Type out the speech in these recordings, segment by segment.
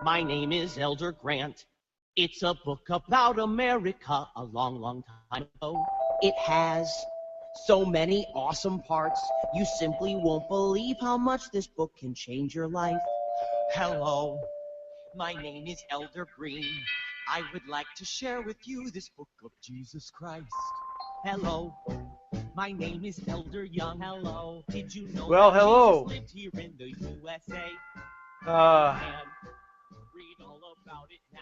My name is Elder Grant. It's a book about America a long, long time ago. It has so many awesome parts. You simply won't believe how much this book can change your life. Hello, my name is Elder Green. I would like to share with you this book of Jesus Christ. Hello, my name is Elder Young. Hello, did you know that hello. Jesus lived here in the USA? Uh, And read all about it now.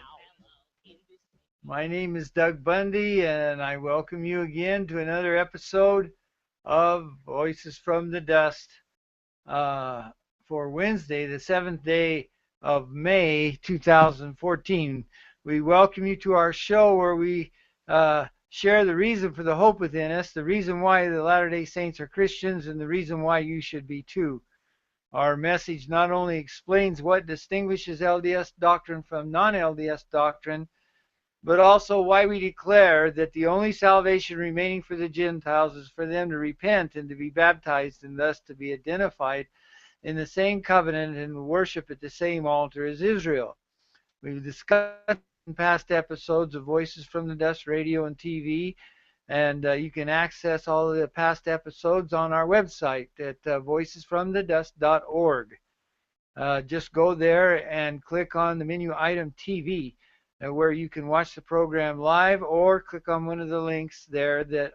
my name is Doug Bundy, and I welcome you again to another episode of Voices from the Dust for Wednesday, the 7th day of May 2014. We welcome you to our show where we share the reason for the hope within us, the reason why the Latter-day Saints are Christians, and the reason why you should be too. Our message not only explains what distinguishes LDS doctrine from non-LDS doctrine, but also why we declare that the only salvation remaining for the Gentiles is for them to repent and to be baptized and thus to be identified in the same covenant and worship at the same altar as Israel. We've discussed in past episodes of Voices from the Dust Radio and TV, and you can access all of the past episodes on our website at voicesfromthedust.org. Just go there and click on the menu item TV, where you can watch the program live, or click on one of the links there that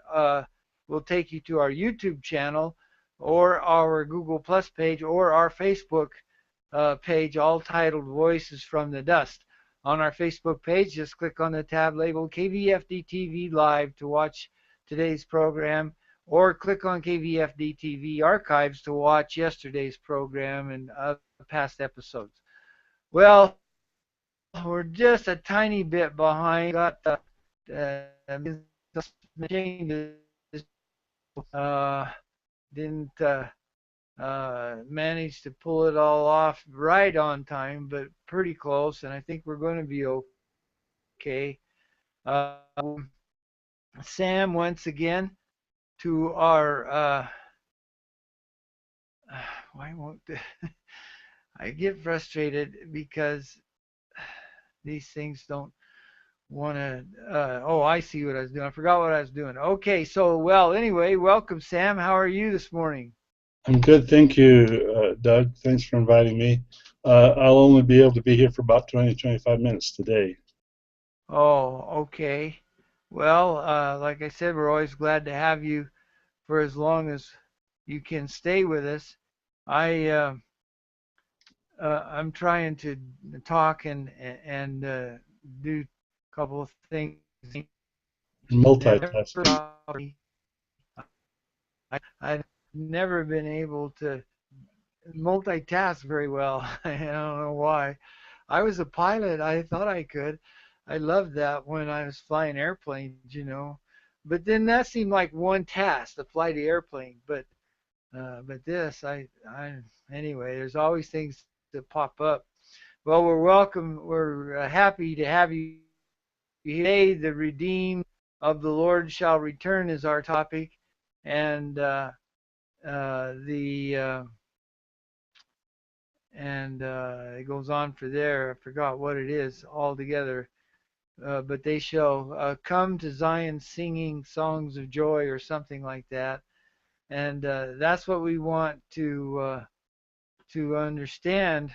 will take you to our YouTube channel or our Google Plus page or our Facebook page, all titled Voices from the Dust. On our Facebook page, just click on the tab labeled KVFD TV Live to watch today's program, or click on KVFD TV Archives to watch yesterday's program and past episodes. Well, we're just a tiny bit behind. Got changes. Didn't manage to pull it all off right on time, but pretty close, and I think we're going to be okay. Sam, once again, to our why won't I get frustrated because these things don't want to oh, I see what I was doing. I forgot what I was doing. Okay, so anyway, welcome, Sam. How are you this morning? I'm good, thank you, Doug. Thanks for inviting me. I'll only be able to be here for about 20-25 minutes today. Oh, okay. Well, like I said, we're always glad to have you for as long as you can stay with us. I'm trying to talk and do a couple of things. Multitasking. I've never been able to multitask very well. I don't know why. I was a pilot. I thought I could. I loved that when I was flying airplanes. But then that seemed like one task to fly the airplane. But this, anyway, there's always things that pop up. Well, we're happy to have you today. The redeemed of the Lord shall return is our topic, and it goes on for there. I forgot what it is altogether. But they shall come to Zion singing songs of joy or something like that. And that's what we want to understand.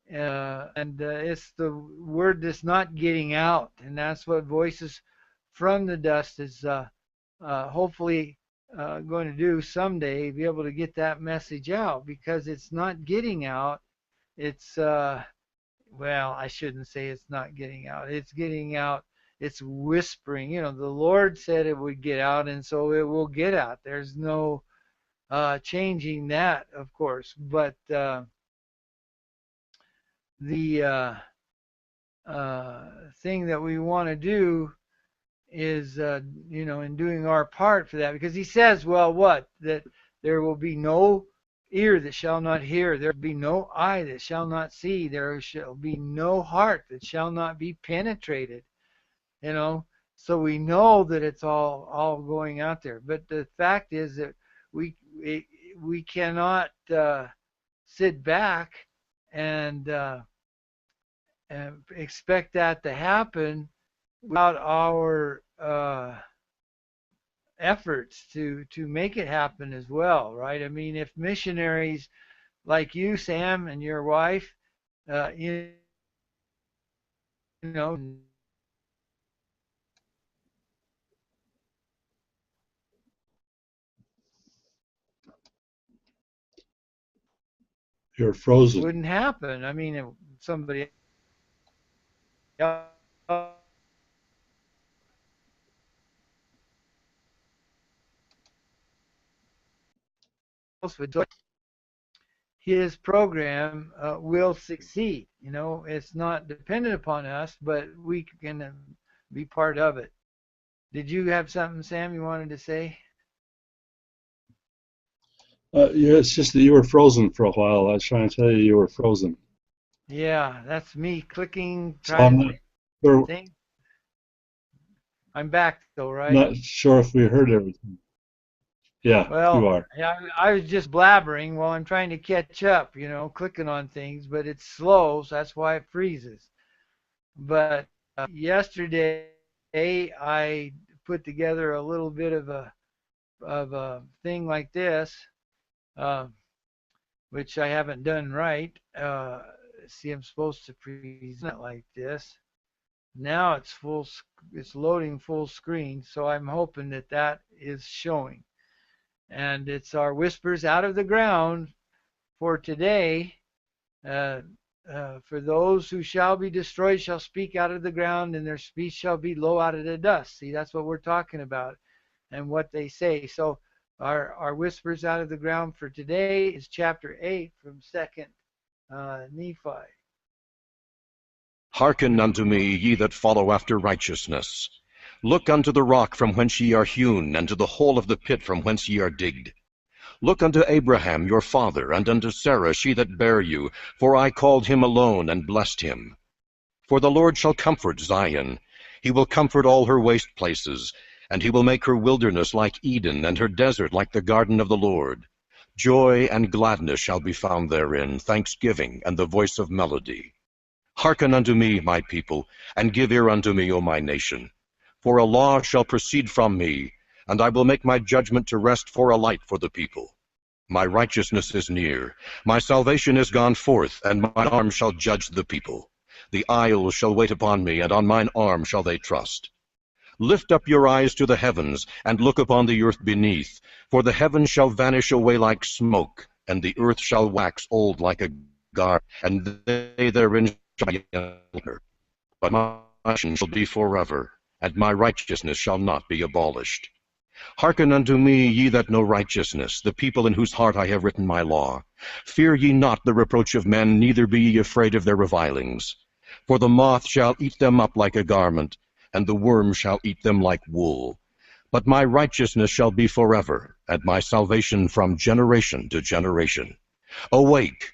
And it's the word that's not getting out. And that's what Voices from the Dust is hopefully going to do someday, be able to get that message out, because it's not getting out. It's I shouldn't say it's not getting out. It's getting out. It's whispering. The Lord said it would get out, and so it will get out. There's no changing that, of course. But the thing that we want to do is, in doing our part for that, because he says, that there will be no ear that shall not hear, there will be no eye that shall not see, there shall be no heart that shall not be penetrated. So we know that it's all going out there. But the fact is that we cannot sit back and expect that to happen without our efforts to make it happen as well, right? I mean, if missionaries like you, Sam, and your wife, you know, You're frozen. wouldn't happen. I mean, if somebody else would do it, his program will succeed. You know, it's not dependent upon us, but we can be part of it. Did you have something, Sam, you wanted to say? Yeah, it's just that you were frozen for a while. I was trying to tell you you were frozen. Yeah, that's me clicking, So I'm trying not sure, thing. I'm back though, right? not sure if we heard everything. Yeah, you Well, are. yeah, I was just blabbering while I'm trying to catch up, you know, clicking on things, but it's slow, so that's why it freezes. But yesterday I put together a little bit of a thing like this, uh, which I haven't done right. See, I'm supposed to present it like this. Now it's it's loading full screen, so I'm hoping that that is showing. And it's our whispers out of the ground for today. Uh, for those who shall be destroyed shall speak out of the ground, and their speech shall be low out of the dust. See, that's what we're talking about and what they say. So our whispers out of the ground for today is chapter 8 from 2nd Nephi. Hearken unto me, ye that follow after righteousness. Look unto the rock from whence ye are hewn, and to the hole of the pit from whence ye are digged. Look unto Abraham your father, and unto Sarah she that bare you, for I called him alone, and blessed him. For the Lord shall comfort Zion. He will comfort all her waste places, and he will make her wilderness like Eden, and her desert like the garden of the Lord. Joy and gladness shall be found therein, thanksgiving, and the voice of melody. Hearken unto me, my people, and give ear unto me, O my nation. For a law shall proceed from me, and I will make my judgment to rest for a light for the people. My righteousness is near, my salvation is gone forth, and mine arm shall judge the people. The isles shall wait upon me, and on mine arm shall they trust. Lift up your eyes to the heavens, and look upon the earth beneath. For the heavens shall vanish away like smoke, and the earth shall wax old like a garment, and they therein shall be younger. But my salvation shall be forever, and my righteousness shall not be abolished. Hearken unto me, ye that know righteousness, the people in whose heart I have written my law. Fear ye not the reproach of men, neither be ye afraid of their revilings. For the moth shall eat them up like a garment, and the worm shall eat them like wool. But my righteousness shall be forever, and my salvation from generation to generation. Awake,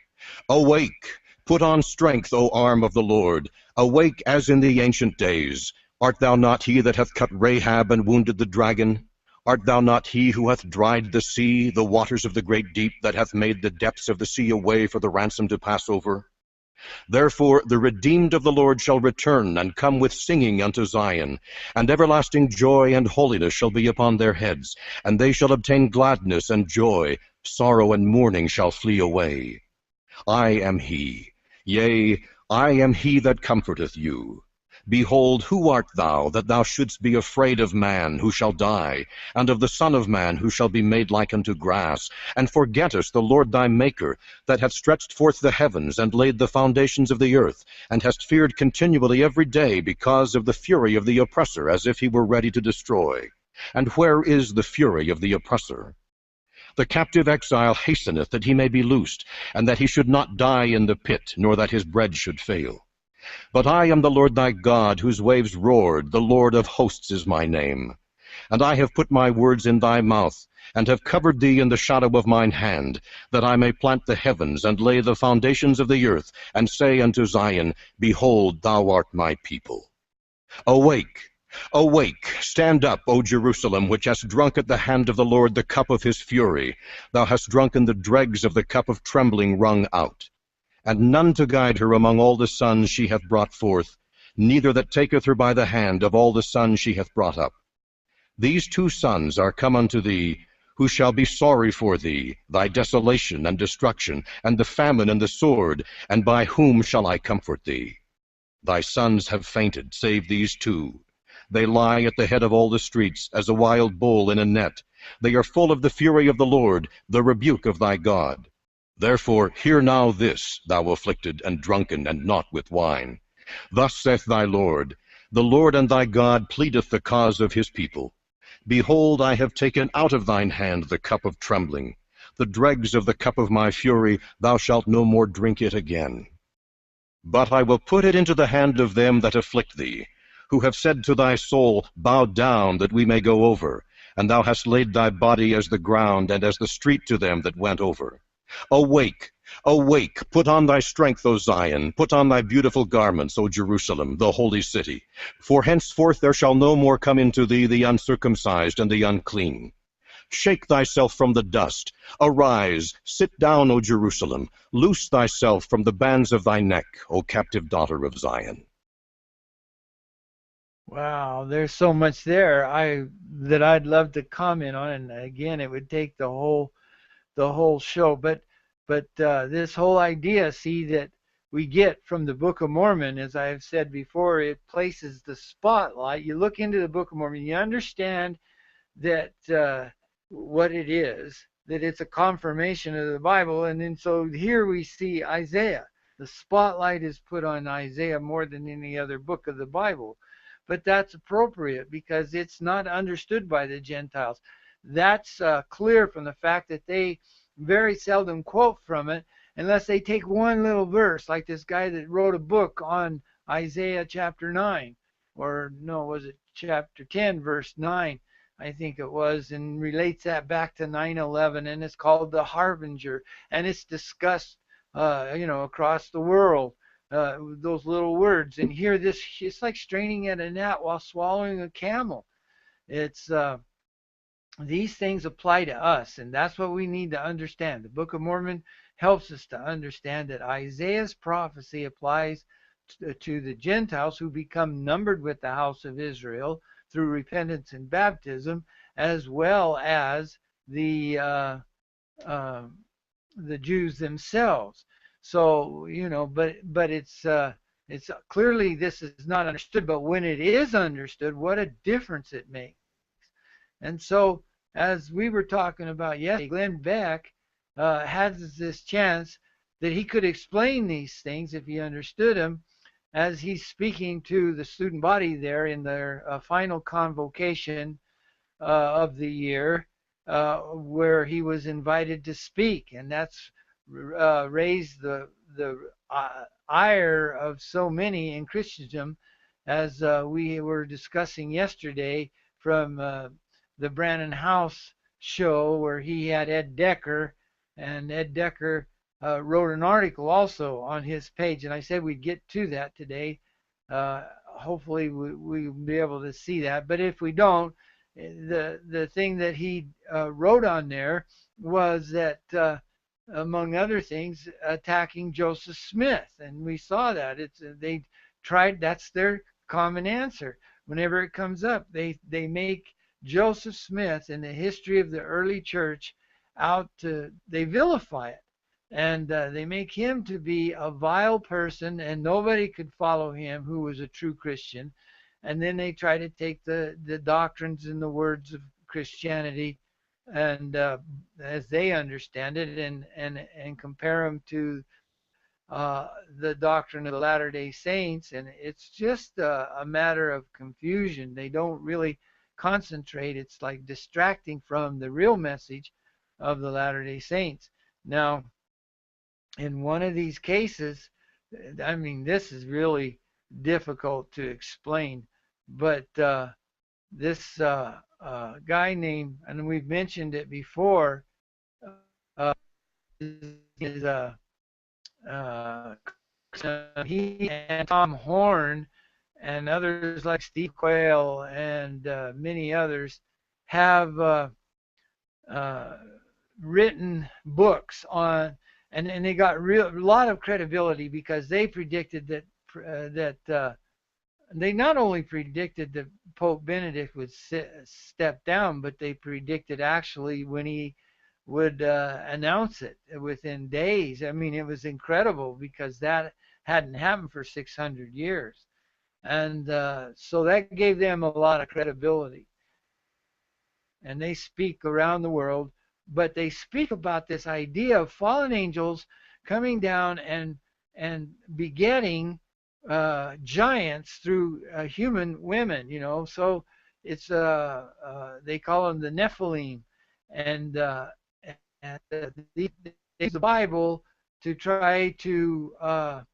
awake, put on strength, O arm of the Lord. Awake as in the ancient days. Art thou not he that hath cut Rahab and wounded the dragon? Art thou not he who hath dried the sea, the waters of the great deep, that hath made the depths of the sea a way for the ransom to pass over? Therefore the redeemed of the Lord shall return, and come with singing unto Zion, and everlasting joy and holiness shall be upon their heads, and they shall obtain gladness and joy, sorrow and mourning shall flee away. I am he, yea, I am he that comforteth you. Behold, who art thou, that thou shouldst be afraid of man, who shall die, and of the Son of Man, who shall be made like unto grass, and forgettest the Lord thy Maker, that hath stretched forth the heavens, and laid the foundations of the earth, and hast feared continually every day because of the fury of the oppressor, as if he were ready to destroy? And where is the fury of the oppressor? The captive exile hasteneth that he may be loosed, and that he should not die in the pit, nor that his bread should fail. But I am the Lord thy God, whose waves roared, the Lord of hosts is my name. And I have put my words in thy mouth, and have covered thee in the shadow of mine hand, that I may plant the heavens, and lay the foundations of the earth, and say unto Zion, Behold, thou art my people. Awake, awake, stand up, O Jerusalem, which hast drunk at the hand of the Lord the cup of his fury. Thou hast drunken the dregs of the cup of trembling wrung out. and none to guide her among all the sons she hath brought forth, neither that taketh her by the hand of all the sons she hath brought up. These 2 sons are come unto thee, who shall be sorry for thee, thy desolation and destruction, and the famine and the sword, and by whom shall I comfort thee? Thy sons have fainted, save these 2. They lie at the head of all the streets, as a wild bull in a net. They are full of the fury of the Lord, the rebuke of thy God. Therefore hear now this, thou afflicted and drunken, and not with wine. Thus saith thy Lord, the Lord and thy God pleadeth the cause of his people. Behold, I have taken out of thine hand the cup of trembling. The dregs of the cup of my fury, thou shalt no more drink it again. But I will put it into the hand of them that afflict thee, who have said to thy soul, Bow down, that we may go over. And thou hast laid thy body as the ground, and as the street to them that went over. Awake, awake, put on thy strength, O Zion, put on thy beautiful garments, O Jerusalem, the holy city. For henceforth there shall no more come into thee the uncircumcised and the unclean. Shake thyself from the dust. Arise, sit down, O Jerusalem. Loose thyself from the bands of thy neck, O captive daughter of Zion. Wow, there's so much there that I'd love to comment on, and again, it would take the whole show. But this whole idea, see, that we get from the Book of Mormon, as I have said before, it places the spotlight. You look into the Book of Mormon, you understand that what it is, that it's a confirmation of the Bible, and then so here we see Isaiah. The spotlight is put on Isaiah more than any other book of the Bible. But that's appropriate because it's not understood by the Gentiles. That's clear from the fact that they very seldom quote from it unless they take one little verse, like this guy that wrote a book on Isaiah chapter 9, or no, was it chapter 10, verse 9, I think it was, and relates that back to 9/11, and it's called The Harbinger, and it's discussed, across the world. Those little words, and here it's like straining at a gnat while swallowing a camel. It's these things apply to us, and that's what we need to understand. The Book of Mormon helps us to understand that Isaiah's prophecy applies to the Gentiles who become numbered with the house of Israel through repentance and baptism, as well as the Jews themselves. So, but it's clearly this is not understood, but when it is understood, what a difference it makes. And so, as we were talking about yesterday, Glenn Beck has this chance that he could explain these things if he understood them, as he's speaking to the student body there in their final convocation of the year, where he was invited to speak, and that's raised the ire of so many in Christendom, as we were discussing yesterday from the Brannon House show, where he had Ed Decker, and Ed Decker wrote an article also on his page, and I said we'd get to that today. Hopefully we'll be able to see that, but if we don't, the thing that he wrote on there was that among other things, attacking Joseph Smith, and we saw that they tried. That's their common answer whenever it comes up. They make Joseph Smith in the history of the early church they vilify it, and they make him to be a vile person, and nobody could follow him who was a true Christian. And then they try to take the doctrines and the words of Christianity, and as they understand it, and compare them to the doctrine of the Latter-day Saints, and it's just a matter of confusion. They don't really concentrate. It's like distracting from the real message of the Latter-day Saints. Now, in one of these cases, I mean, this is really difficult to explain, but this guy named, and we've mentioned it before, is he and Tom Horn and others like Steve Quayle and many others have written books on, and they got a lot of credibility because they predicted that they not only predicted that Pope Benedict would step down, but they predicted actually when he would announce it within days. I mean, it was incredible because that hadn't happened for 600 years. And so that gave them a lot of credibility. And they speak around the world, but they speak about this idea of fallen angels coming down and begetting giants through human women, you know. So it's they call them the Nephilim, and they use the Bible to try to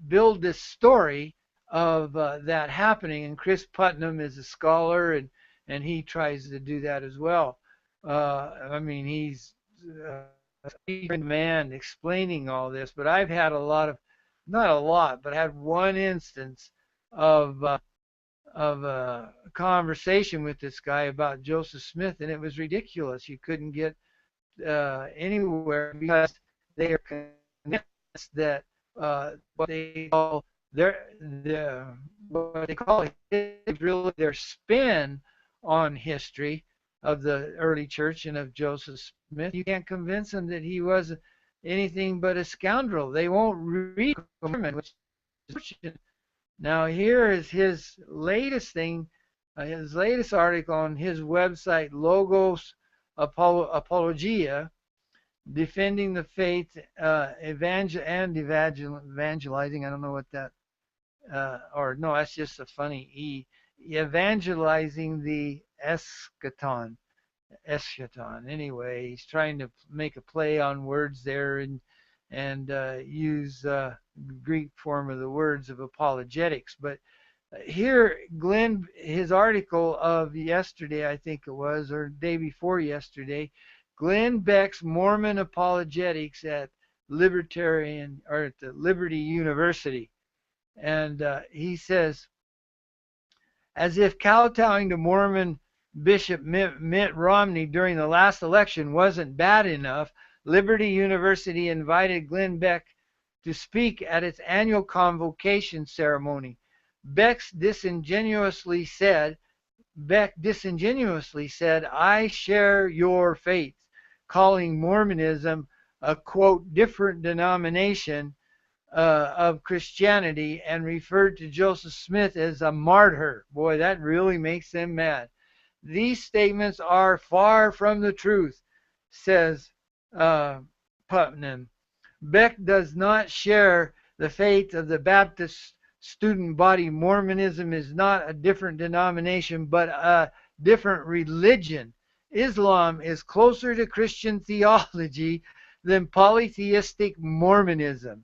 build this story of that happening. And Chris Putnam is a scholar, and he tries to do that as well. I mean, he's a man explaining all this, but I've had a lot of, not a lot, but I had one instance of a conversation with this guy about Joseph Smith, and it was ridiculous. You couldn't get anywhere because they are convinced that what they call what they call is really their spin on history of the early church and of Joseph Smith. You can't convince them that he was anything but a scoundrel. They won't read Mormon, which is now here is his latest thing, his latest article on his website, Logos Apologia, defending the faith, evangelizing. I don't know what that, or no, that's just a funny E. Evangelizing the eschaton. Anyway, he's trying to make a play on words there and use Greek form of the words of apologetics. But here, Glenn, his article of yesterday, I think it was, or day before yesterday, Glenn Beck's Mormon Apologetics at Libertarian or at the Liberty University, and he says, as if kowtowing to Mormon Bishop Mitt Romney during the last election wasn't bad enough, Liberty University invited Glenn Beck to speak at its annual convocation ceremony. Beck disingenuously said, I share your faith, calling Mormonism a, quote, different denomination of Christianity, and referred to Joseph Smith as a martyr. Boy, that really makes them mad. These statements are far from the truth, says Putnam. Beck does not share the faith of the Baptist student body. Mormonism is not a different denomination, but a different religion. Islam is closer to Christian theology than polytheistic Mormonism.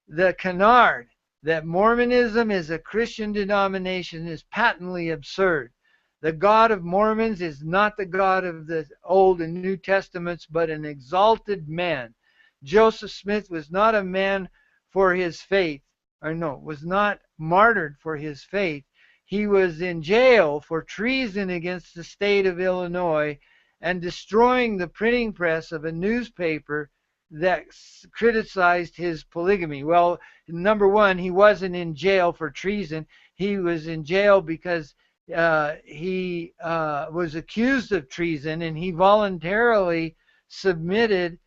The canard that Mormonism is a Christian denomination is patently absurd. The God of Mormons is not the God of the Old and New Testaments, but an exalted man. Joseph Smith was not a man for his faith, was not martyred for his faith. He was in jail for treason against the state of Illinois and destroying the printing press of a newspaper that criticized his polygamy. Well, number one, he wasn't in jail for treason. He was in jail because he was accused of treason, and he voluntarily submitted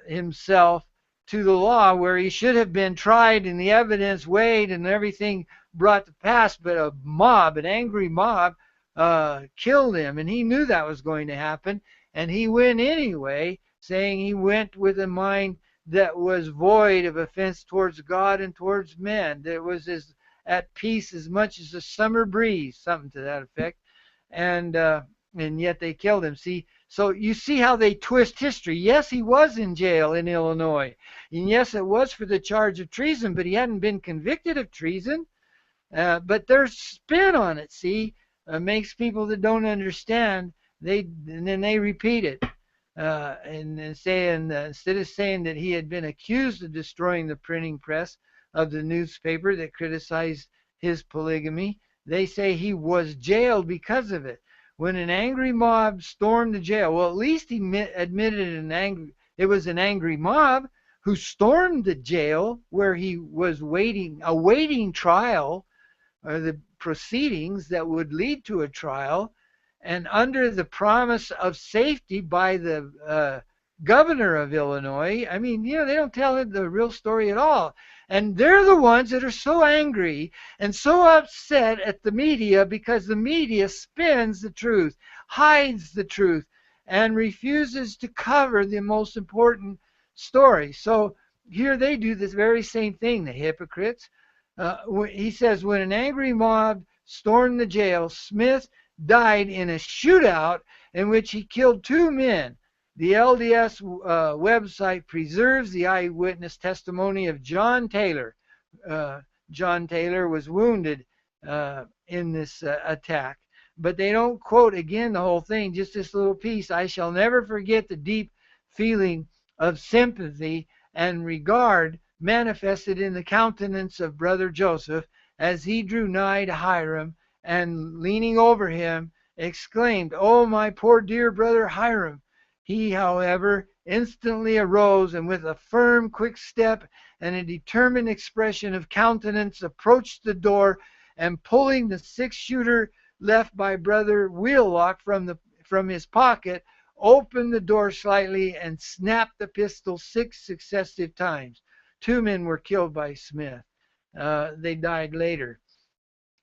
himself to the law, where he should have been tried and the evidence weighed and everything brought to pass, but an angry mob killed him, and he knew that was going to happen, and he went anyway, saying he went with a mind that was void of offense towards God and towards men, that was at peace as much as a summer breeze, something to that effect, and yet they killed him. See, so you see how they twist history. Yes, he was in jail in Illinois, and yes, it was for the charge of treason, but he hadn't been convicted of treason. But their spin on it, see, makes people that don't understand, and then they repeat it. And saying, instead of saying that he had been accused of destroying the printing press of the newspaper that criticized his polygamy, they say he was jailed because of it. When an angry mob stormed the jail, well, at least he admitted It was an angry mob who stormed the jail where he was awaiting trial, or the proceedings that would lead to a trial, and under the promise of safety by the governor of Illinois. I mean, they don't tell the real story at all. And they're the ones that are so angry and so upset at the media because the media spins the truth, hides the truth, and refuses to cover the most important story. So here they do this very same thing, the hypocrites. He says, when an angry mob stormed the jail, Smith died in a shootout in which he killed 2 men. The LDS website preserves the eyewitness testimony of John Taylor. John Taylor was wounded in this attack. But they don't quote again the whole thing, just this little piece. I shall never forget the deep feeling of sympathy and regard manifested in the countenance of Brother Joseph as he drew nigh to Hiram and, leaning over him, exclaimed, "Oh, my poor dear brother Hiram!" He, however, instantly arose and with a firm, quick step and a determined expression of countenance approached the door and, pulling the 6-shooter left by Brother Wheelock from his pocket, opened the door slightly and snapped the pistol 6 successive times. 2 men were killed by Smith. They died later.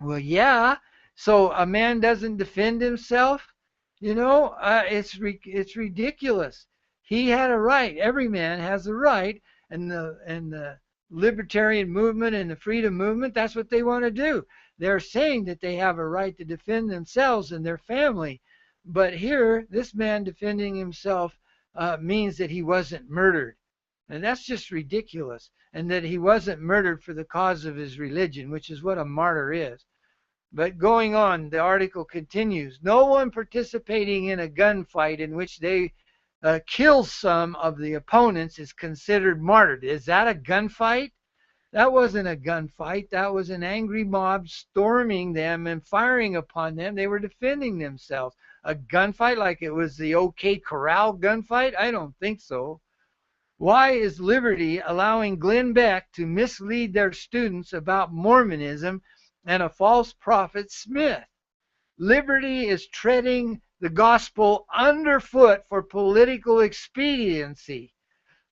Well, yeah, so a man doesn't defend himself? It's ridiculous. He had a right. Every man has a right, and the libertarian movement and the freedom movement, that's what they want to do. They're saying that they have a right to defend themselves and their family. But here, this man defending himself means that he wasn't murdered. And that's just ridiculous. And that he wasn't murdered for the cause of his religion, which is what a martyr is. But going on, the article continues. No one participating in a gunfight in which they kill some of the opponents is considered martyred. Is that a gunfight? That wasn't a gunfight. That was an angry mob storming them and firing upon them. They were defending themselves. A gunfight like it was the OK Corral gunfight? I don't think so. Why is Liberty allowing Glenn Beck to mislead their students about Mormonism and a false prophet Smith? Liberty is treading the gospel underfoot for political expediency.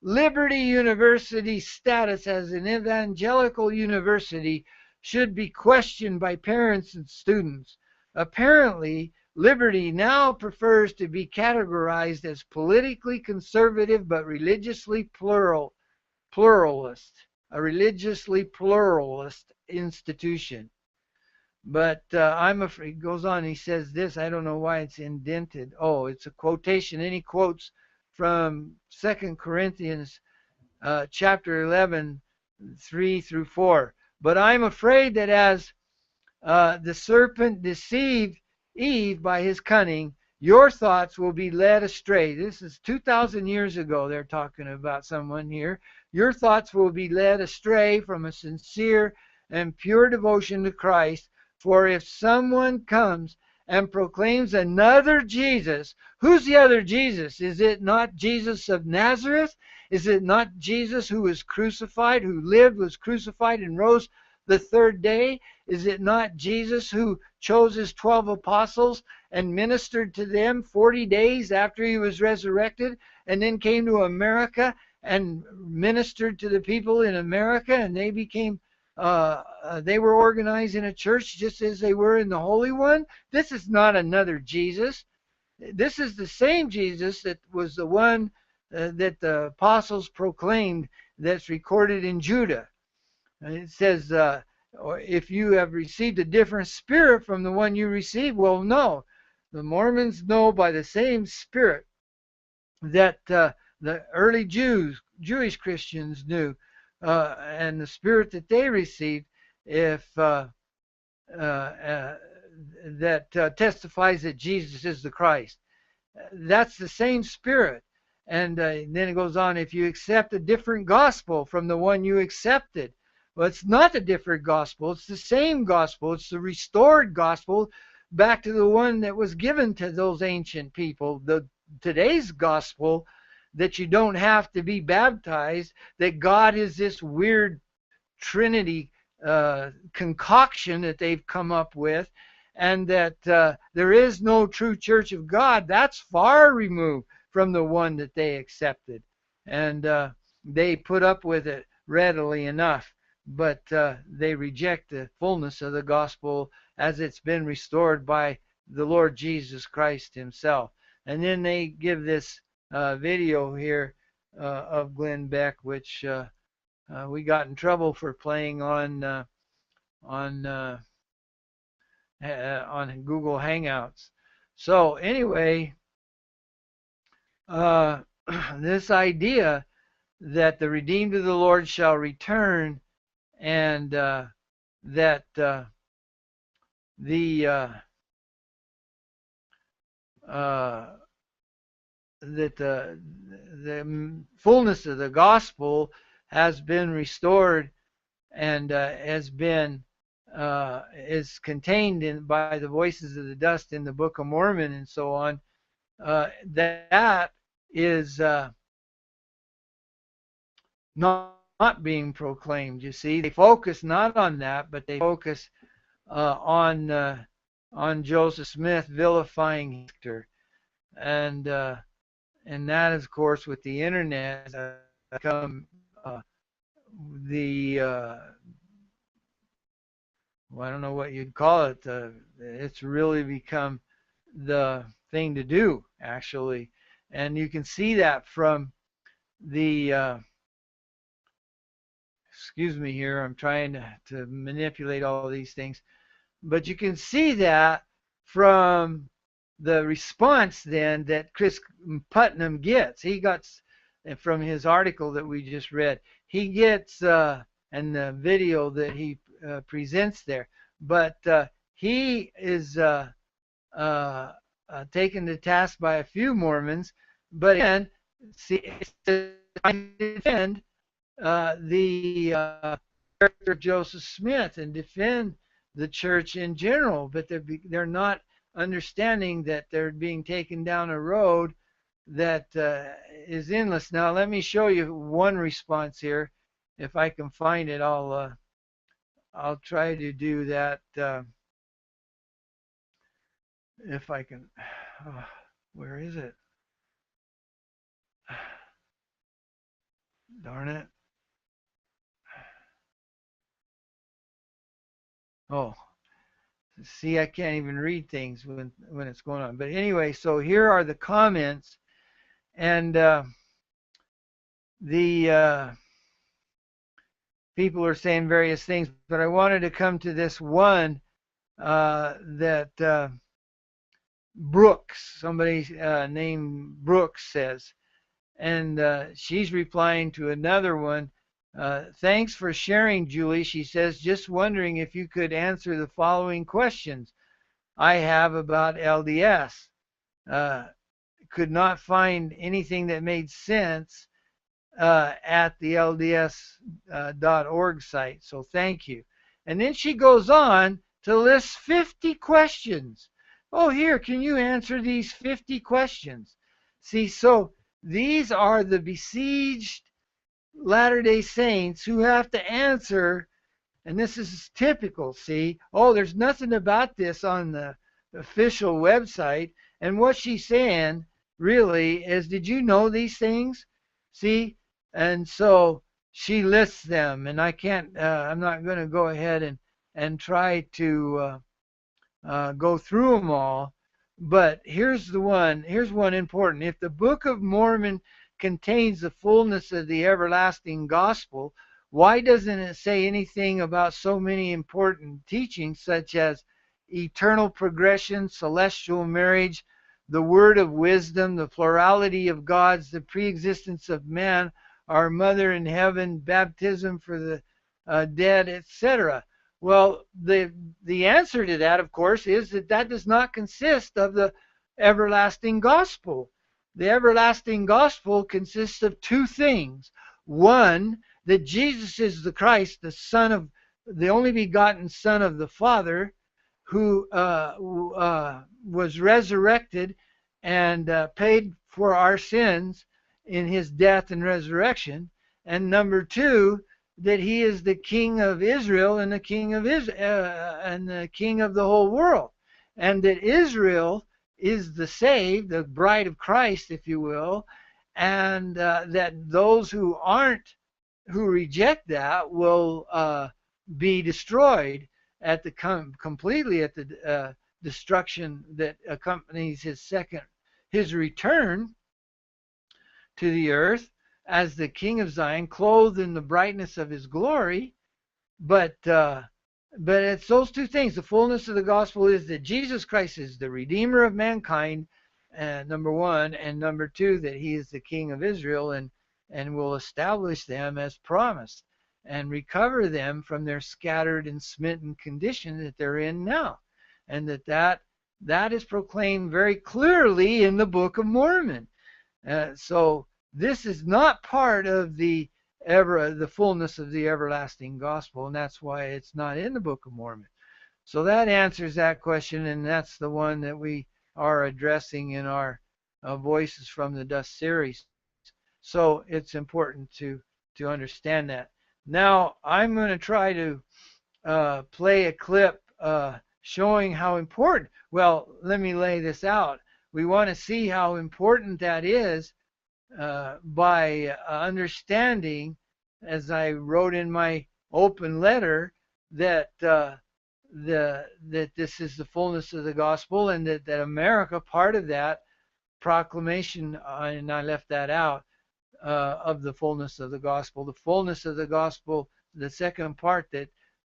Liberty University's status as an evangelical university should be questioned by parents and students. Apparently, Liberty now prefers to be categorized as politically conservative but religiously pluralist, a religiously pluralist institution. But I'm afraid, he goes on, he says this, I don't know why it's indented. Oh, it's a quotation, and he quotes from 2 Corinthians chapter 11, 3 through 4. But I'm afraid that as the serpent deceived Eve by his cunning, your thoughts will be led astray. This is 2,000 years ago they're talking about someone here. Your thoughts will be led astray from a sincere and pure devotion to Christ. For if someone comes and proclaims another Jesus, who's the other Jesus? Is it not Jesus of Nazareth? Is it not Jesus who was crucified, who lived, was crucified, and rose the 3rd day? Is it not Jesus who chose his 12 apostles and ministered to them 40 days after he was resurrected, and then came to America and ministered to the people in America, and they became they were organized in a church just as they were in the Holy One? This is not another Jesus. This is the same Jesus that was the one that the apostles proclaimed, that's recorded in Judah. And it says, if you have received a different spirit from the one you received, well, no. The Mormons know by the same spirit that the early Jewish Christians knew, and the spirit that they received, if that testifies that Jesus is the Christ. That's the same spirit. And then it goes on, if you accept a different gospel from the one you accepted. Well, it's not a different gospel. It's the same gospel. It's the restored gospel back to the one that was given to those ancient people. Today's gospel that you don't have to be baptized, that God is this weird Trinity concoction that they've come up with, and that there is no true church of God. That's far removed from the one that they accepted. And they put up with it readily enough, but they reject the fullness of the gospel as it's been restored by the Lord Jesus Christ himself. And then they give this video here of Glenn Beck, which we got in trouble for playing on Google Hangouts. So anyway, this idea that the redeemed of the Lord shall return, and that the fullness of the gospel has been restored and is contained by the voices of the dust in the Book of Mormon and so on. That is not being proclaimed. You see, they focus not on that, but they focus on Joseph Smith vilifying Hector, and that, of course, with the internet, become I don't know what you'd call it. It's really become the thing to do, actually, and you can see that from the. Excuse me here. I'm trying to manipulate all these things, but you can see that from the response then that Chris Putnam gets. He got from his article that we just read. He gets and the video that he presents there, but he is taken to task by a few Mormons. But again, see, it's to defend the character of Joseph Smith and defend the church in general, but they're not understanding that they're being taken down a road that is endless. Now, let me show you one response here. If I can find it, I'll try to do that. If I can, where is it? Darn it. Oh, see, I can't even read things when it's going on. But anyway, so here are the comments, and the people are saying various things, but I wanted to come to this one that Brooks, somebody named Brooks, says, and she's replying to another one. Thanks for sharing, Julie. She says, just wondering if you could answer the following questions I have about LDS. Could not find anything that made sense at the LDS.org site, so thank you. And then she goes on to list 50 questions. Oh, here, can you answer these 50 questions? See, so these are the besieged Latter-day Saints who have to answer, and this is typical, see? Oh, there's nothing about this on the official website. And what she's saying really is, did you know these things? See? And so she lists them, and I can't, I'm not going to go ahead and try to go through them all. But here's one important. If the Book of Mormon contains the fullness of the everlasting gospel, why doesn't it say anything about so many important teachings such as eternal progression, celestial marriage, the word of wisdom, the plurality of gods, the preexistence of man, our mother in heaven, baptism for the dead, etc.? Well, the answer to that, of course, is that does not consist of the everlasting gospel. The everlasting gospel consists of two things. One, that Jesus is the Christ, the only begotten Son of the Father, who was resurrected and paid for our sins in his death and resurrection. And number two, that he is the king of Israel and the king of and the king of the whole world. And that Israel is the saved, the bride of Christ, if you will, and that those who reject that will be destroyed at the completely at the destruction that accompanies his return to the earth as the King of Zion, clothed in the brightness of his glory. But it's those two things. The fullness of the gospel is that Jesus Christ is the Redeemer of mankind, number one, and number two, that he is the King of Israel and will establish them as promised and recover them from their scattered and smitten condition that they're in now. And that is proclaimed very clearly in the Book of Mormon. So this is not part of the fullness of the everlasting gospel, and that's why it's not in the Book of Mormon. So that answers that question, and that's the one that we are addressing in our Voices from the Dust series. So it's important to understand that. Now I'm going to try to play a clip showing how important. Well, let me lay this out. We want to see how important that is by understanding, as I wrote in my open letter, that this is the fullness of the gospel, and that America, part of that proclamation, and I left that out, of the fullness of the gospel. The fullness of the gospel, the second part,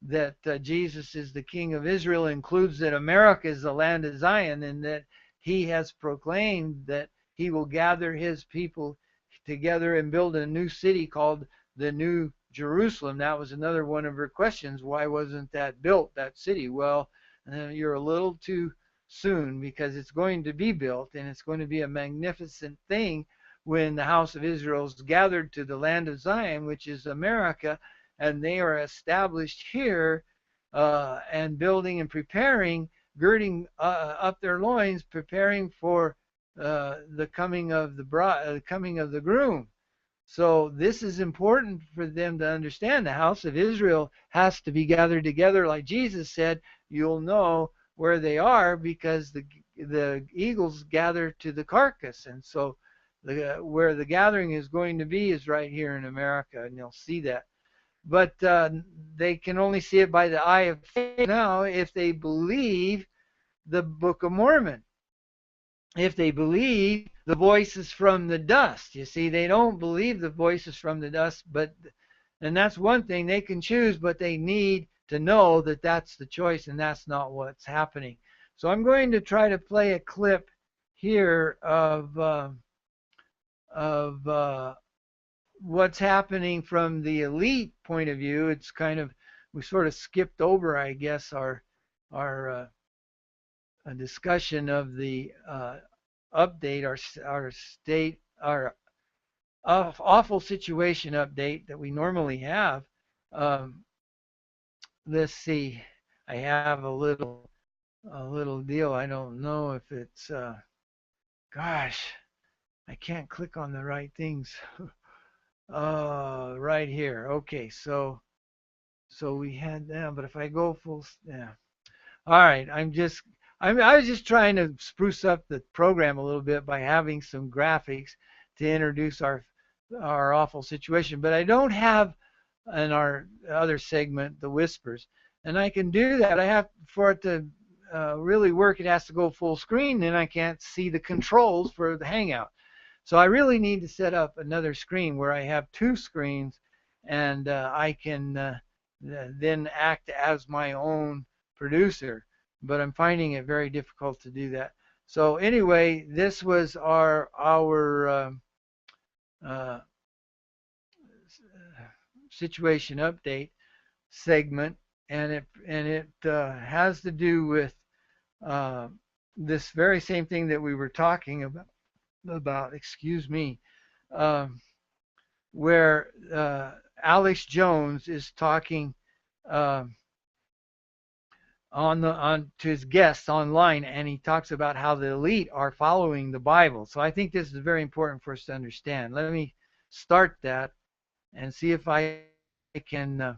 that Jesus is the King of Israel, includes that America is the land of Zion, and that he has proclaimed that he will gather his people together and build a new city called the New Jerusalem. That was another one of her questions. Why wasn't that built, that city? Well, you're a little too soon, because it's going to be built, and it's going to be a magnificent thing when the house of Israel is gathered to the land of Zion, which is America, and they are established here and building and preparing, girding up their loins, preparing for the coming of the groom. So this is important for them to understand. The house of Israel has to be gathered together, like Jesus said. You'll know where they are because the eagles gather to the carcass, and so where the gathering is going to be is right here in America, and you'll see that. But they can only see it by the eye of faith now if they believe the Book of Mormon. If they believe the voices from the dust. You see, they don't believe the voices from the dust, and that's one thing they can choose, but they need to know that that's the choice, and that's not what's happening. So I'm going to try to play a clip here of what's happening from the elite point of view. It's kind of, we sort of skipped over, I guess, our discussion of the update, our awful situation update that we normally have. Let's see. I have a little deal. I don't know if it's gosh, I can't click on the right things. Right here. Okay, so we had that, but if I go full, yeah. All right, I was just trying to spruce up the program a little bit by having some graphics to introduce our awful situation, but I don't have in our other segment the whispers, and I can do that. I have, for it to really work, it has to go full screen, and I can't see the controls for the Hangout. So I really need to set up another screen where I have two screens, and I can then act as my own producer. But I'm finding it very difficult to do that. So anyway, this was our situation update segment, and it has to do with this very same thing that we were talking about, excuse me, where Alex Jones is talking on to his guests online, and he talks about how the elite are following the Bible. So I think this is very important for us to understand. Let me start that and see if I can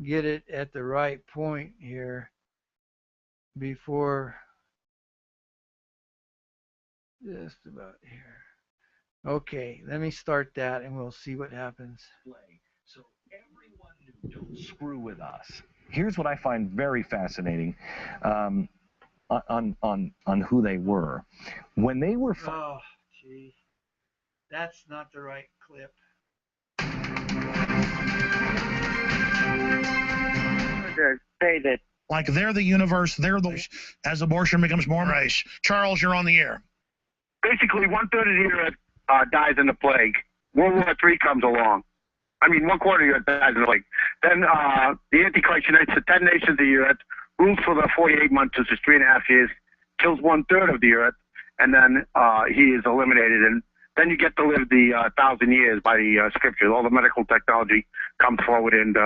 get it at the right point here before just about here. Okay, let me start that and we'll see what happens. So everyone knew, don't screw with us. Here's what I find very fascinating on who they were. When they were... Oh, gee. That's not the right clip. Say that, like they're the universe, they're the... As abortion becomes more race. Charles, you're on the air. basically 1/3 of the earth dies in the plague. World War III comes along. I mean, 1/4 of the earth dies in the plague. Then the Antichrist unites the 10 nations of the earth, rules for the 48 months, which is 3.5 years, kills 1/3 of the earth, and then he is eliminated. And then you get to live the 1,000 years by the scriptures. All the medical technology comes forward, and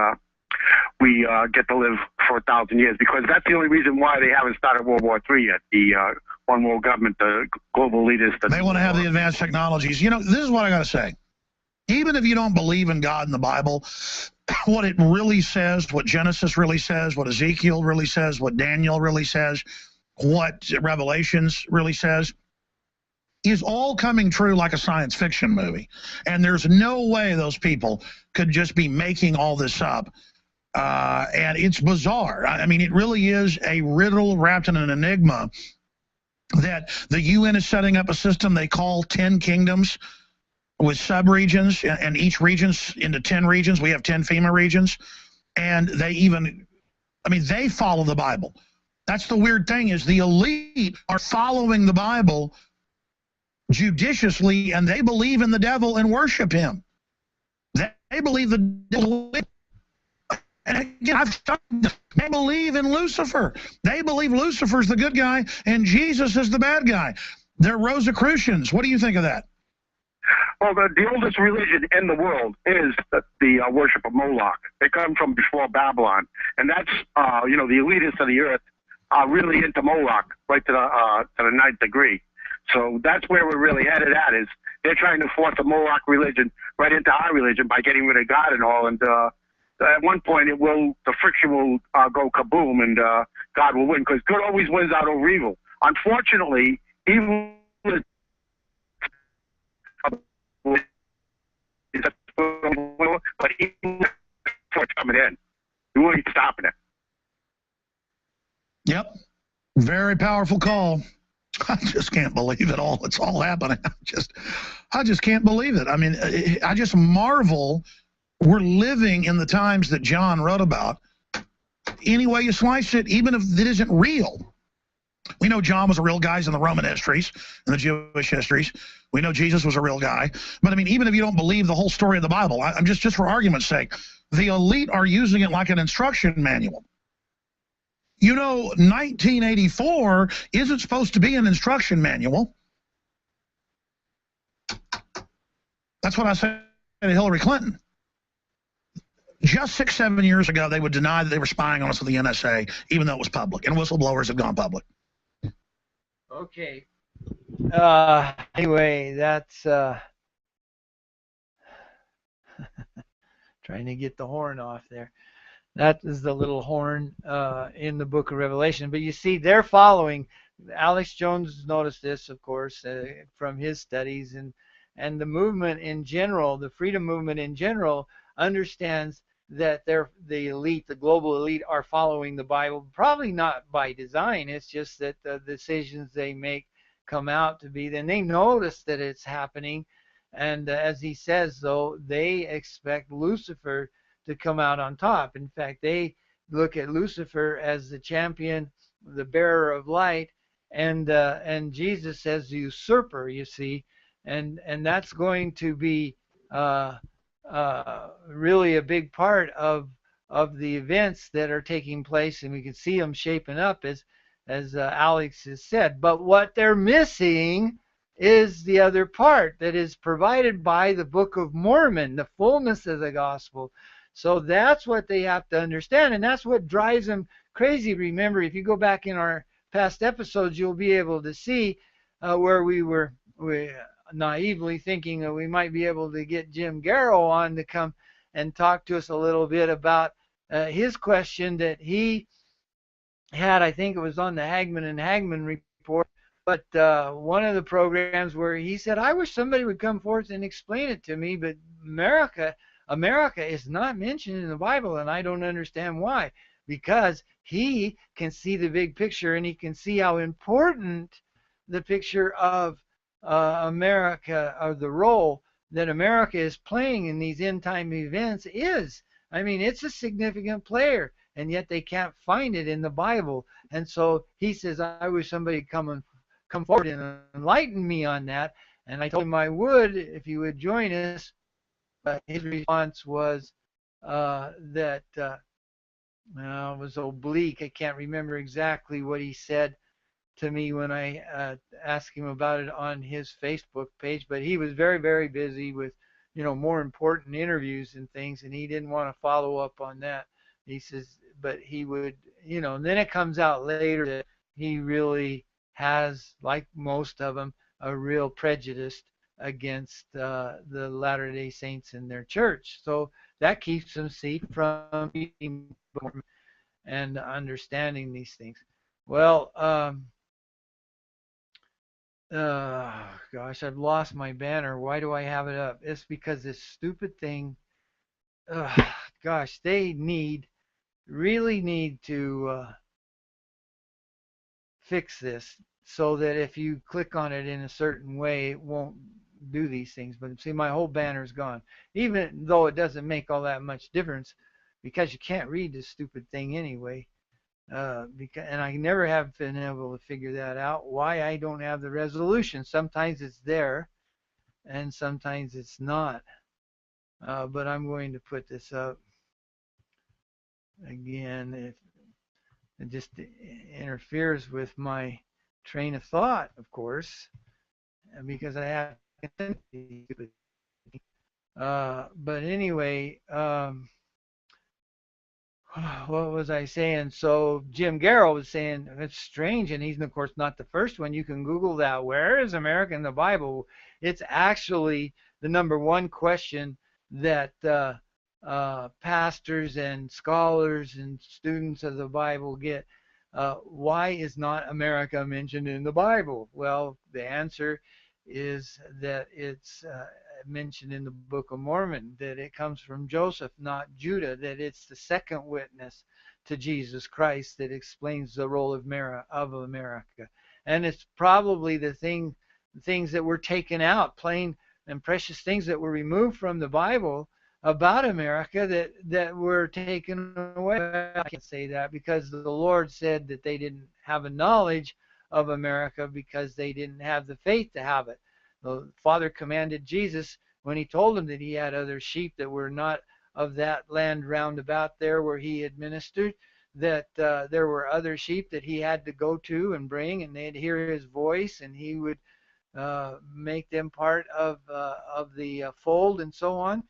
we get to live for 1,000 years, because that's the only reason why they haven't started World War III yet. The one world government, the global leaders. They want to have the advanced technologies. You know, this is what I got to say. Even if you don't believe in God and the Bible, what it really says, what Genesis really says, what Ezekiel really says, what Daniel really says, what Revelations really says, is all coming true like a science fiction movie. And there's no way those people could just be making all this up. And it's bizarre. I mean, it really is a riddle wrapped in an enigma that the UN is setting up a system they call 10 kingdoms with sub-regions, and each region's into 10 regions. We have 10 FEMA regions. And they even, I mean, they follow the Bible. That's the weird thing, is the elite are following the Bible judiciously, and they believe in the devil and worship him. They believe the devil. And again, they believe in Lucifer. They believe Lucifer's the good guy and Jesus is the bad guy. They're Rosicrucians. What do you think of that? Well, the oldest religion in the world is the worship of Moloch. They come from before Babylon, and that's you know, the elitists of the earth are really into Moloch, right to the ninth degree. So that's where we're really headed at. Is they're trying to force a Moloch religion right into our religion by getting rid of God and all. And at one point, the friction will go kaboom, and God will win, because good always wins out over evil. Unfortunately, evil is but evil is coming in. You ain't stopping it. Yep. Very powerful call. I just can't believe it all. It's all happening. I just can't believe it. I mean, I just marvel. We're living in the times that John wrote about. Any way you slice it, even if it isn't real. We know John was a real guy in the Roman histories and the Jewish histories. We know Jesus was a real guy. But I mean, even if you don't believe the whole story of the Bible, I'm just for argument's sake, the elite are using it like an instruction manual. You know, 1984 isn't supposed to be an instruction manual. That's what I said to Hillary Clinton. Just 6-7 years ago, they would deny that they were spying on us with the NSA, even though it was public, and whistleblowers have gone public. Okay. Anyway, that's trying to get the horn off there. That is the little horn in the book of Revelation. But you see, they're following. Alex Jones noticed this, of course, from his studies, and the movement in general, the freedom movement in general, understands that the elite, the global elite, are following the Bible. Probably not by design. It's just that the decisions they make come out to be. Then they notice that it's happening, and as he says, though, they expect Lucifer to come out on top. In fact, they look at Lucifer as the champion, the bearer of light, and Jesus says the usurper, you see, and that's going to be really a big part of the events that are taking place, and we can see them shaping up as Alex has said. But what they're missing is the other part that is provided by the Book of Mormon, the fullness of the gospel. So that's what they have to understand, and that's what drives them crazy. Remember, if you go back in our past episodes, you'll be able to see where we naively thinking that we might be able to get Jim Garrow on to come and talk to us a little bit about his question that he had. I think it was on the Hagman and Hagman report, but one of the programs where he said, I wish somebody would come forth and explain it to me, but America is not mentioned in the Bible, and I don't understand why. Because he can see the big picture, and he can see how important the picture of America, or the role that America is playing in these end time events is. I mean, it's a significant player, and yet they can't find it in the Bible. And so he says, I wish somebody come forward and enlighten me on that. And I told him I would if he would join us. But his response was that it was oblique. I can't remember exactly what he said to me when I asked him about it on his Facebook page, but he was very, very busy with, more important interviews and things, and he didn't want to follow up on that. He says, but he would, and then it comes out later that he really has, like most of them, a real prejudice against the Latter-day Saints in their church. So that keeps them from reading and understanding these things. Well, gosh, I've lost my banner. Why do I have it up? It's because this stupid thing, gosh, they really need to fix this so that if you click on it in a certain way, it won't do these things. But see, my whole banner's gone, even though it doesn't make all that much difference because you can't read this stupid thing anyway. And I never have been able to figure that out, why I don't have the resolution. Sometimes it's there and sometimes it's not. But I'm going to put this up again. It just interferes with my train of thought, of course, because I have but anyway, what was I saying? So Jim Garrow was saying it's strange, and he's of course not the first one. You can Google that. Where is America in the Bible? It's actually the number one question that pastors and scholars and students of the Bible get. Why is not America mentioned in the Bible? Well, the answer is that it's mentioned in the Book of Mormon, that it comes from Joseph, not Judah, that it's the second witness to Jesus Christ that explains the role of America. And it's probably the things that were taken out, plain and precious things that were removed from the Bible about America that were taken away. I can't say that because the Lord said that they didn't have a knowledge of America because they didn't have the faith to have it. The Father commanded Jesus when he told him that he had other sheep that were not of that land round about there where he had ministered, that there were other sheep that he had to go to and bring, and they'd hear his voice, and he would make them part of the fold and so on.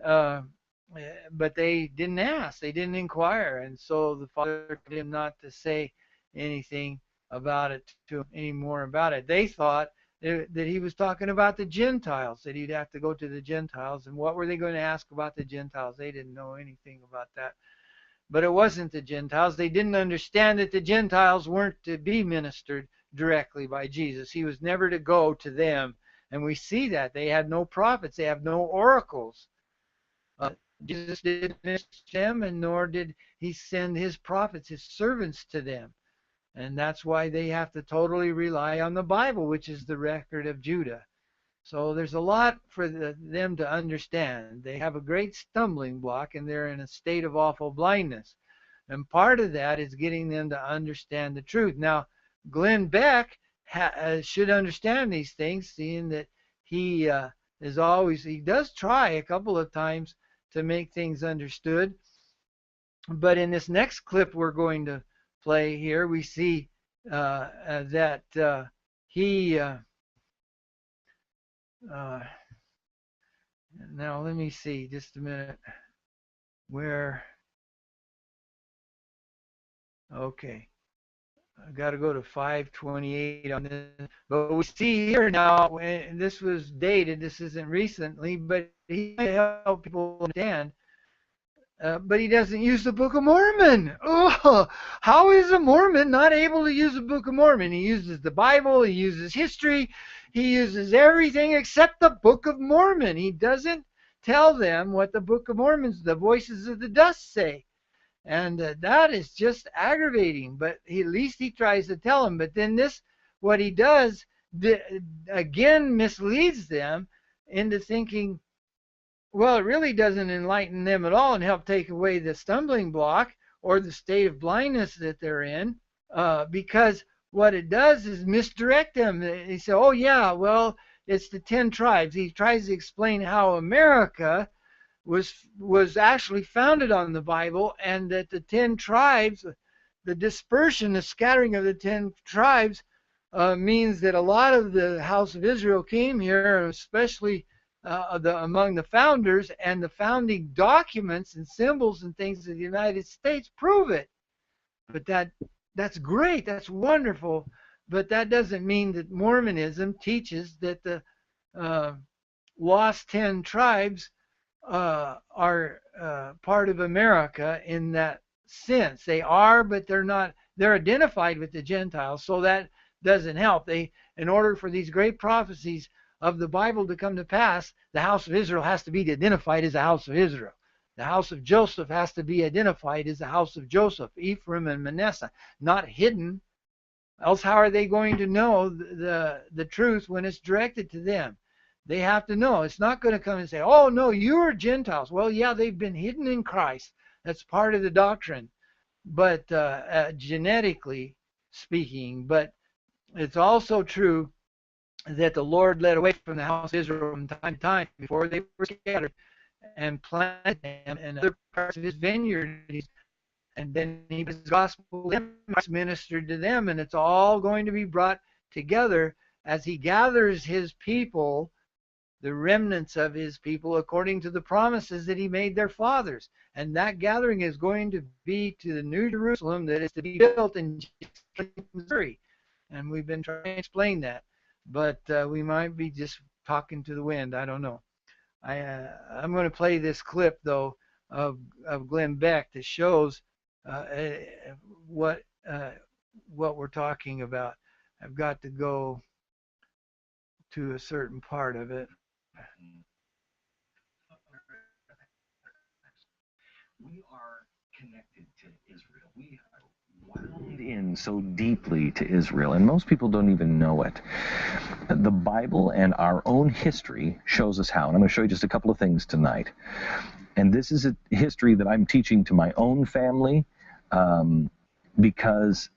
But they didn't ask, they didn't inquire, and so the Father told him not to say anything about it to him anymore about it. They thought that he was talking about the Gentiles, that he'd have to go to the Gentiles, and what were they going to ask about the Gentiles? They didn't know anything about that. But it wasn't the Gentiles. They didn't understand that the Gentiles weren't to be ministered directly by Jesus. He was never to go to them, and we see that. They had no prophets. They have no oracles. Jesus didn't minister to them, and nor did he send his prophets, his servants, to them. And that's why they have to totally rely on the Bible, which is the record of Judah. So there's a lot for them to understand. They have a great stumbling block, and they're in a state of awful blindness. And part of that is getting them to understand the truth. Now, Glenn Beck should understand these things, seeing that he he does try a couple of times to make things understood. But in this next clip we're going to play here, we see that he now let me see just a minute. where, okay, I got to go to 528 on this. But we see here now, and this was dated, this isn't recently, but he might help people understand. But he doesn't use the Book of Mormon. Oh, how is a Mormon not able to use the Book of Mormon? He uses the Bible, he uses history, he uses everything except the Book of Mormon. He doesn't tell them what the Book of Mormon's, the voices of the dust say. And that is just aggravating. But at least he tries to tell them. But then this, what he does, again misleads them into thinking, well, it really doesn't enlighten them at all and help take away the stumbling block or the state of blindness that they're in, because what it does is misdirect them. They say, oh, yeah, well, it's the 10 tribes. He tries to explain how America was actually founded on the Bible, and that the 10 tribes, the dispersion, the scattering of the 10 tribes means that a lot of the house of Israel came here, especially among the founders, and the founding documents and symbols and things of the United States prove it. But that's great, that's wonderful, but that doesn't mean that Mormonism teaches that the lost 10 tribes are part of America in that sense. They are, but they're not. They're identified with the Gentiles, so that doesn't help. In order for these great prophecies of the Bible to come to pass, the house of Israel has to be identified as the house of Israel. The house of Joseph has to be identified as the house of Joseph, Ephraim and Manasseh, not hidden. Else how are they going to know the truth when it's directed to them? They have to know. It's not going to come and say, oh, no, you are Gentiles. Well, yeah, they've been hidden in Christ. That's part of the doctrine, but genetically speaking. But it's also true that the Lord led away from the house of Israel from time to time before they were scattered and planted them in other parts of his vineyard. And then he was gospel ministered to them, and it's all going to be brought together as he gathers his people, the remnants of his people, according to the promises that he made their fathers. And that gathering is going to be to the New Jerusalem that is to be built in Missouri. And we've been trying to explain that. But we might be just talking to the wind. I don't know. I'm going to play this clip, though, of Glenn Beck that shows what we're talking about. I've got to go to a certain part of it. We are connected to Israel. We are wound in so deeply to Israel, and most people don't even know it. The Bible and our own history shows us how, and I'm going to show you just a couple of things tonight. And this is a history that I'm teaching to my own family because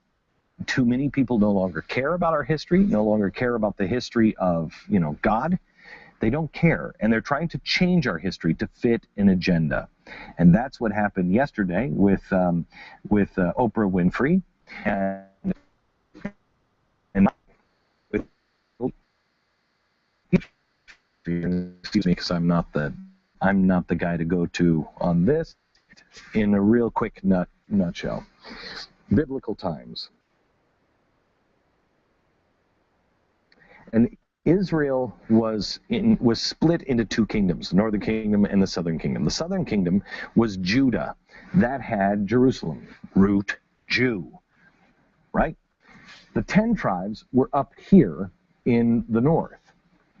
too many people no longer care about our history, no longer care about the history of, God. They don't care, and they're trying to change our history to fit an agenda. And that's what happened yesterday with Oprah Winfrey and with, excuse me, because I'm not the guy to go to on this. In a real quick nutshell, biblical times. And Israel was split into two kingdoms, the northern kingdom and the southern kingdom. The southern kingdom was Judah. That had Jerusalem, root Jew, right? The 10 tribes were up here in the north.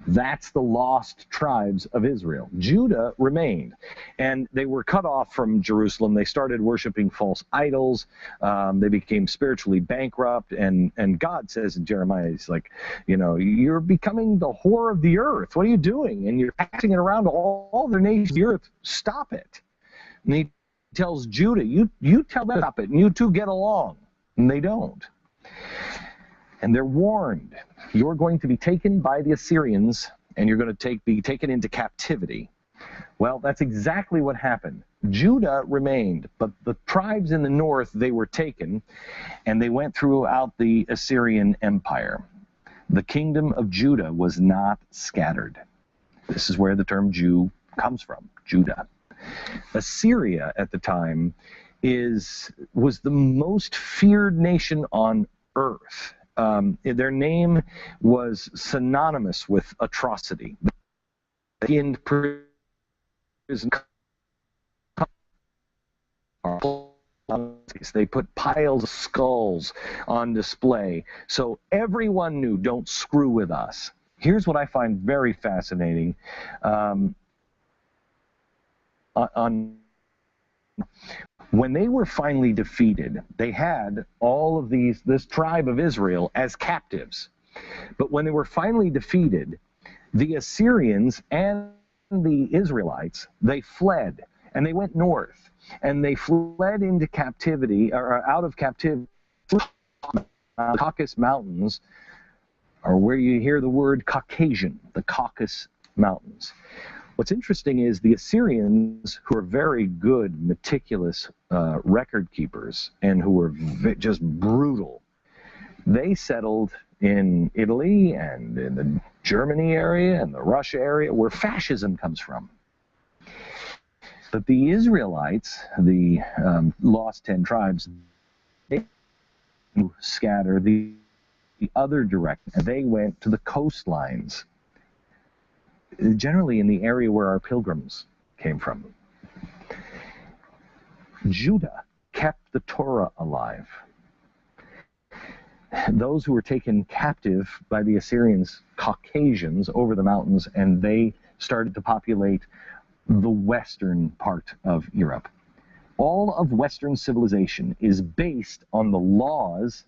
That's the lost tribes of Israel. Judah remained, and they were cut off from Jerusalem. They started worshiping false idols. They became spiritually bankrupt, and God says in Jeremiah, he's like, you're becoming the whore of the earth. What are you doing? And you're passing it around to all the nations of the earth. Stop it. And he tells Judah, you tell them to stop it, and you two get along. And they don't. And they're warned, you're going to be taken by the Assyrians, and you're going to be taken into captivity. Well, that's exactly what happened. Judah remained, but the tribes in the north, they were taken, and they went throughout the Assyrian Empire. The kingdom of Judah was not scattered. This is where the term Jew comes from, Judah. Assyria at the time was the most feared nation on earth. Their name was synonymous with atrocity. In prison, they put piles of skulls on display, so everyone knew, don't screw with us. Here's what I find very fascinating. When they were finally defeated, they had all of this tribe of Israel as captives. But when they were finally defeated, the Assyrians and the Israelites, they fled, and they went north, and they fled into captivity, or out of captivity. The Caucasus Mountains, or where you hear the word Caucasian, the Caucasus Mountains. What's interesting is the Assyrians, who are very good, meticulous record keepers, and who were just brutal, they settled in Italy and in the Germany area and the Russia area, where fascism comes from. But the Israelites, the lost 10 tribes, they scatter the other direction. They went to the coastlines, generally in the area where our pilgrims came from. Judah kept the Torah alive. Those who were taken captive by the Assyrians, Caucasians, over the mountains, and they started to populate the western part of Europe. All of Western civilization is based on the laws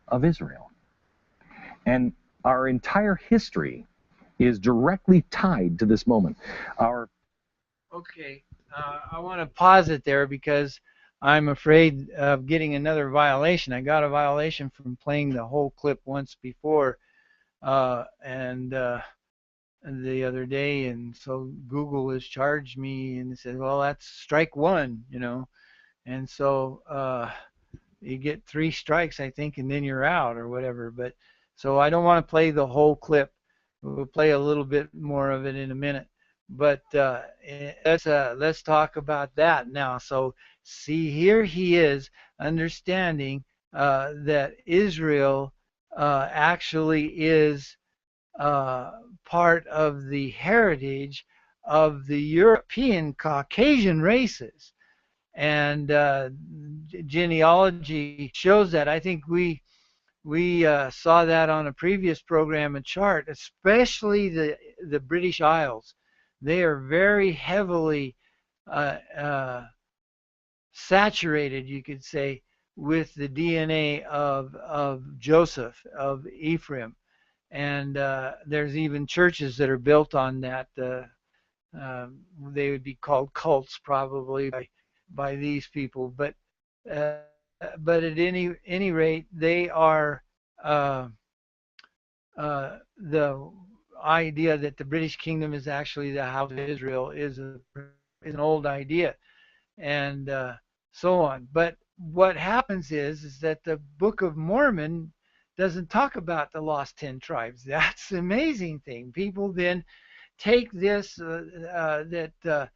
of Israel. And our entire history is directly tied to this moment. Okay, I want to pause it there because I'm afraid of getting another violation. I got a violation from playing the whole clip once before, and the other day, and so Google has charged me and said, well, that's strike one, you know, and so you get 3 strikes, I think, and then you're out or whatever. But so I don't want to play the whole clip. We'll play a little bit more of it in a minute. But let's talk about that now. So see, here he is understanding that Israel actually is part of the heritage of the European Caucasian races. And genealogy shows that. I think we saw that on a previous program and chart, especially the British Isles. They are very heavily saturated, you could say, with the DNA of Joseph, of Ephraim. And there's even churches that are built on that. They would be called cults probably by these people. But at any rate, they are the idea that the British Kingdom is actually the house of Israel is an old idea, and so on. But what happens is that the Book of Mormon doesn't talk about the lost 10 tribes. That's the amazing thing. People then take this that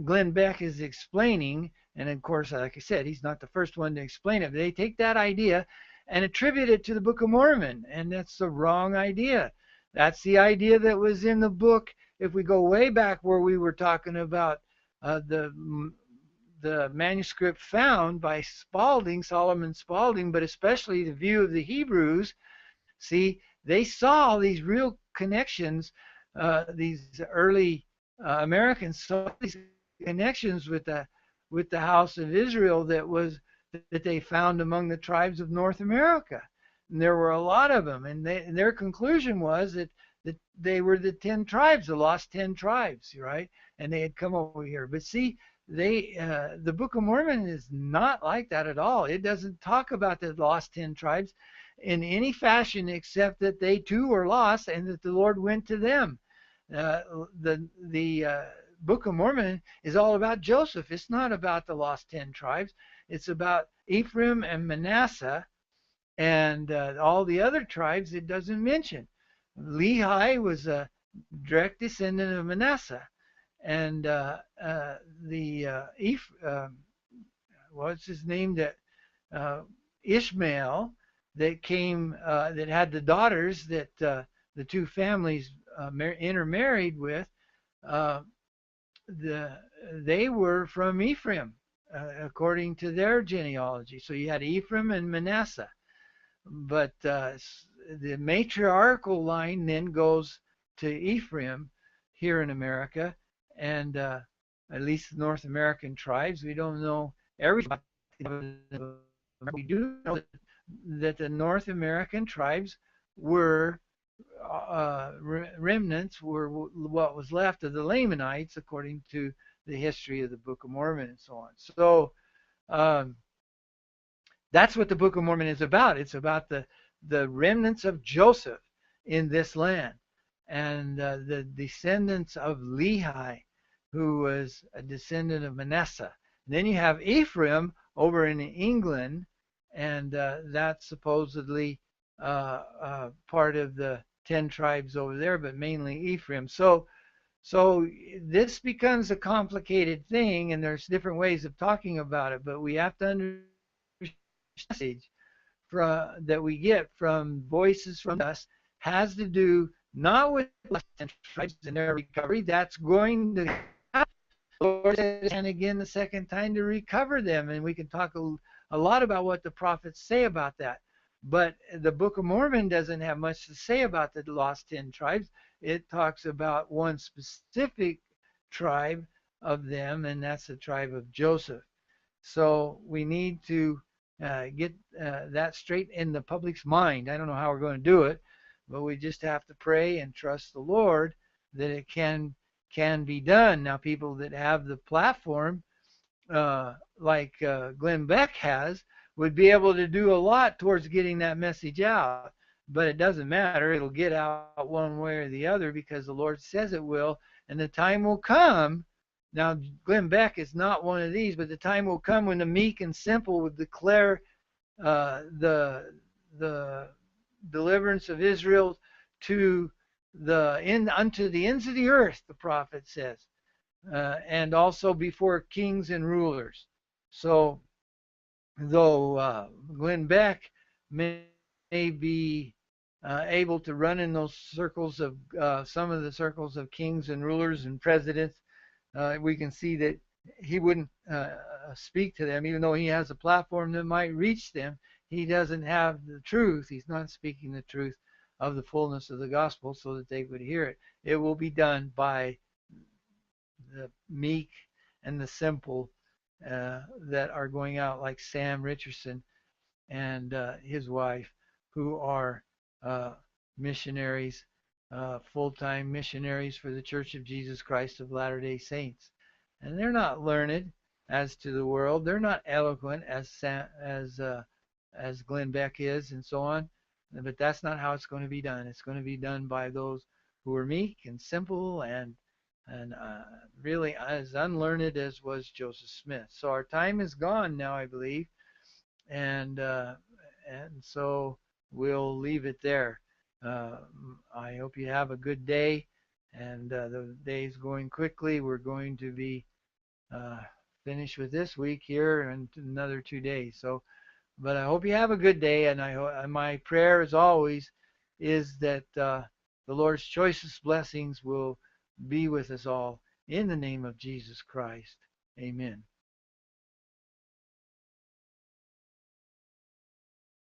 Glenn Beck is explaining, and of course, like I said, he's not the first one to explain it. But they take that idea and attribute it to the Book of Mormon, and that's the wrong idea. That's the idea that was in the book. If we go way back where we were talking about the manuscript found by Spalding, Solomon Spalding, but especially the view of the Hebrews, see, they saw these real connections. These early Americans saw these connections with the house of Israel that they found among the tribes of North America. And there were a lot of them, and their conclusion was that they were the 10 tribes, the lost 10 tribes, right? And they had come over here. But see, the Book of Mormon is not like that at all. It doesn't talk about the lost 10 tribes in any fashion except that they too were lost and that the Lord went to them. The Book of Mormon is all about Joseph. It's not about the lost 10 tribes. It's about Ephraim and Manasseh, and all the other tribes it doesn't mention. Lehi was a direct descendant of Manasseh, and what's his name, that Ishmael, that came, that had the daughters that the two families intermarried with, uh, they were from Ephraim, according to their genealogy. So you had Ephraim and Manasseh. But the matriarchal line then goes to Ephraim here in America, and at least the North American tribes. We don't know everything. We do know that the North American tribes were remnants, were what was left of the Lamanites, according to the history of the Book of Mormon and so on. So that's what the Book of Mormon is about. It's about the remnants of Joseph in this land, and the descendants of Lehi, who was a descendant of Manasseh. And then you have Ephraim over in England, and that's supposedly part of the 10 tribes over there, but mainly Ephraim. So this becomes a complicated thing, and there's different ways of talking about it, but we have to understand the message that we get from Voices from Us has to do not with the 10 tribes and their recovery. That's going to happen. The Lord says, and again the second time, to recover them, and we can talk a lot about what the prophets say about that. But the Book of Mormon doesn't have much to say about the lost 10 tribes. It talks about one specific tribe of them, and that's the tribe of Joseph. So we need to get that straight in the public's mind. I don't know how we're going to do it, but we just have to pray and trust the Lord that it can be done. Now, people that have the platform, like Glenn Beck has, would be able to do a lot towards getting that message out. But it doesn't matter. It'll get out one way or the other because the Lord says it will, and the time will come. Now, Glenn Beck is not one of these, but the time will come when the meek and simple will declare the deliverance of Israel to unto the ends of the earth, the prophet says, and also before kings and rulers. So, though Glenn Beck may be able to run in those circles of some of the circles of kings and rulers and presidents, we can see that he wouldn't speak to them, even though he has a platform that might reach them. He doesn't have the truth. He's not speaking the truth of the fullness of the gospel so that they would hear it. It will be done by the meek and the simple that are going out, like Sam Richardson and his wife, who are missionaries, full-time missionaries for the Church of Jesus Christ of Latter-day Saints. And they're not learned as to the world. They're not eloquent as Glenn Beck is, and so on. But that's not how it's going to be done. It's going to be done by those who are meek and simple and really as unlearned as was Joseph Smith. So our time is gone now, I believe, and so we'll leave it there. I hope you have a good day, and the day's going quickly. We're going to be finished with this week here in another 2 days. So, but I hope you have a good day, and my prayer, as always, is that the Lord's choicest blessings will be with us all in the name of Jesus Christ. Amen.